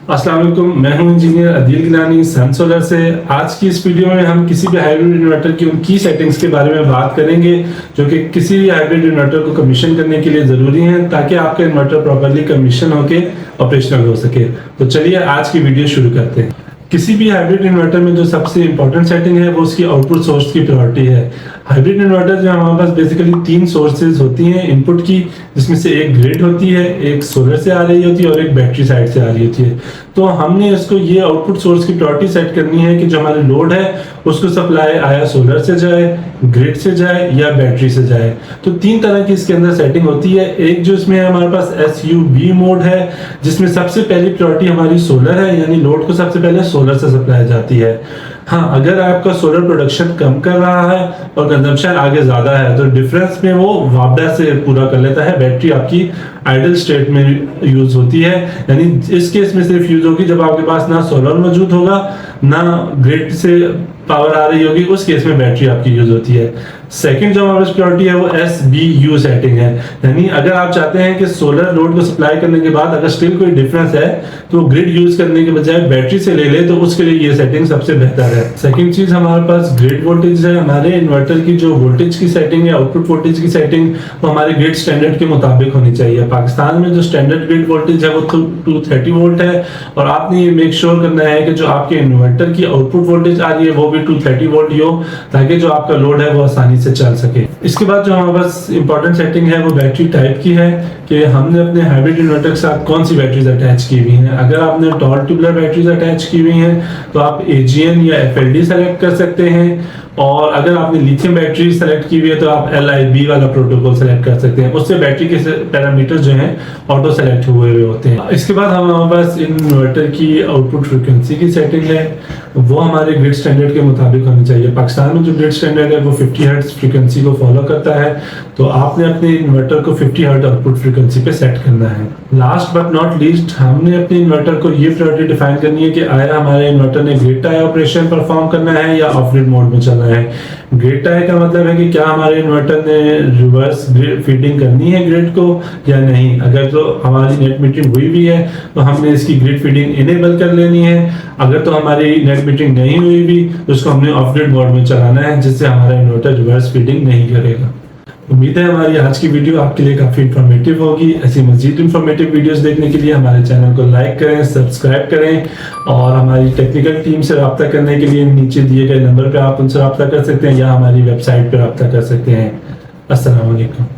अस्सलाम वालेकुम, मैं हूं engineer Adeel Gilani Sun Solar से। आज की इस वीडियो में हम किसी भी हाइब्रिड इन्वर्टर की उन की सेटिंग्स के बारे में बात करेंगे जो कि किसी भी हाइब्रिड इन्वर्टर को कमीशन करने के लिए ज़रूरी हैं ताकि आपका इन्वर्टर प्रॉपर्ली कमीशन होके ऑपरेशनल हो सके। तो चलिए आज की वीडियो शुरू करते हैं। किसी भी हाइब्रिड इन्वर्टर में जो सबसे इंपॉर्टेंट सेटिंग है वो उसकी आउटपुट सोर्स की प्रायोरिटी है। हाइब्रिड इन्वर्टर जो हमारे पास बेसिकली 3 सोर्सेज होती हैं इनपुट की, जिसमें से एक ग्रिड होती है, एक सोलर से आ रही होती है और एक बैटरी साइड से आ रही होती है। तो हमने इसको ये आउटपुट सोर्स की प्रायोरिटी सेट करनी है कि जो हमारे लोड है उसको सप्लाई आया सोलर से जाए, ग्रिड से जाए या बैटरी से जाए। तो 3 तरह की इसके अंदर सेटिंग होती है। एक जो इसमें हमारे पास SUB मोड है, जिसमें सबसे पहली प्रायोरिटी हमारी सोलर है, यानी लोड को सबसे पहले सोलर से सप्लाई जाती है। हाँ, अगर आपका सोलर प्रोडक्शन कम कर रहा है और कंजम्पशन आगे ज्यादा है तो डिफरेंस में वो वापडा से पूरा कर लेता है। बैटरी आपकी आइडल स्टेट में यूज होती है, यानी इस केस में सिर्फ यूज होगी जब आपके पास ना सोलर मौजूद होगा ना ग्रिड से पावर आ रही होगी, उस केस में बैटरी आपकी यूज होती है। सेकंड जो हमारे पास प्रायोरिटी है वो SBU सेटिंग है, यानी अगर आप चाहते हैं कि सोलर लोड को सप्लाई करने के बाद अगर स्टिल कोई डिफरेंस है तो ग्रिड यूज करने के बजाय बैटरी से ले ले, तो उसके लिए ये सेटिंग सबसे बेहतर है। सेकंड चीज हमारे पास ग्रिड वोल्टेज है। हमारे इन्वर्टर की जो वोल्टेज की सेटिंग है, आउटपुट वोल्टेज की सेटिंग, वो हमारे ग्रिड स्टैंडर्ड के मुताबिक होनी चाहिए। पाकिस्तान में जो स्टैंडर्ड ग्रिड वोल्टेज है वो 230 वोल्ट है और आपने ये मेक श्योर करना है कि जो आपके इन्वर्टर की आउटपुट वोल्टेज आ रही है वो भी 230 वोल्ट ही हो, ताकि जो आपका लोड है वो आसानी से चल सके। इसके बाद जो हमारे पास इंपॉर्टेंट सेटिंग है वो बैटरी टाइप की है कि हमने अपने हाइब्रिड इन्वर्टर के साथ कौन सी बैटरीज अटैच की हुई हैं। अगर आपने टॉल ट्यूबुलर बैटरीज अटैच की हुई हैं तो आप AGN या FLD सेलेक्ट कर सकते हैं, और अगर आपने लिथियम बैटरी सेलेक्ट की हुई है तो आप LIB वाला प्रोटोकॉल सेलेक्ट कर सकते हैं। उससे बैटरी के पैरामीटर जो हैं ऑटो सेलेक्ट हुए होते हैं। इसके बाद हमारे पास इन्वर्टर की आउटपुट फ्रीक्वेंसी की सेटिंग है, वो हमारे ग्रिड स्टैंडर्ड के मुताबिक होनी चाहिए। पाकिस्तान में जो ग्रिड स्टैंडर्ड है वो 50 हर्ट्ज फ्रीक्वेंसी को फॉलो करता है, तो आपने अपने इन्वर्टर को 50 हर्ट्ज आउटपुट फ्रीक्वेंसी पे सेट करना है। लास्ट बट नॉट लीस्ट, हमने अपने इन्वर्टर को ये प्रायोरिटी डिफाइन करनी है कि आया हमारे इन्वर्टर ने ग्रिड टाई ऑपरेशन परफॉर्म करना है या ऑफ ग्रिड मोड में चलना है। ग्रिड टाई का मतलब है कि क्या हमारे इन्वर्टर ने रिवर्स ग्रिड फीडिंग करनी है ग्रिड को या नहीं। अगर तो हमारी नेट मीटरिंग हुई भी है तो हमने इसकी ग्रिड फीडिंग इनेबल कर लेनी है। अगर तो हमारी नेट मीटरिंग नहीं हुई भी तो उसको हमने ऑफ ग्रिड मोड में चलाना है, जिससे हमारा इन्वर्टर रिवर्स फीडिंग नहीं करेगा। उम्मीद है हमारी आज की वीडियो आपके लिए काफी इंफॉर्मेटिव होगी। ऐसी मजीद इंफॉर्मेटिव वीडियोस देखने के लिए हमारे चैनल को लाइक करें, सब्सक्राइब करें, और हमारी टेक्निकल टीम से रब्ता करने के लिए नीचे दिए गए नंबर पर आप उनसे रब्ता कर सकते हैं या हमारी वेबसाइट पर रब्ता कर सकते हैं। अस्सलाम वालेकुम।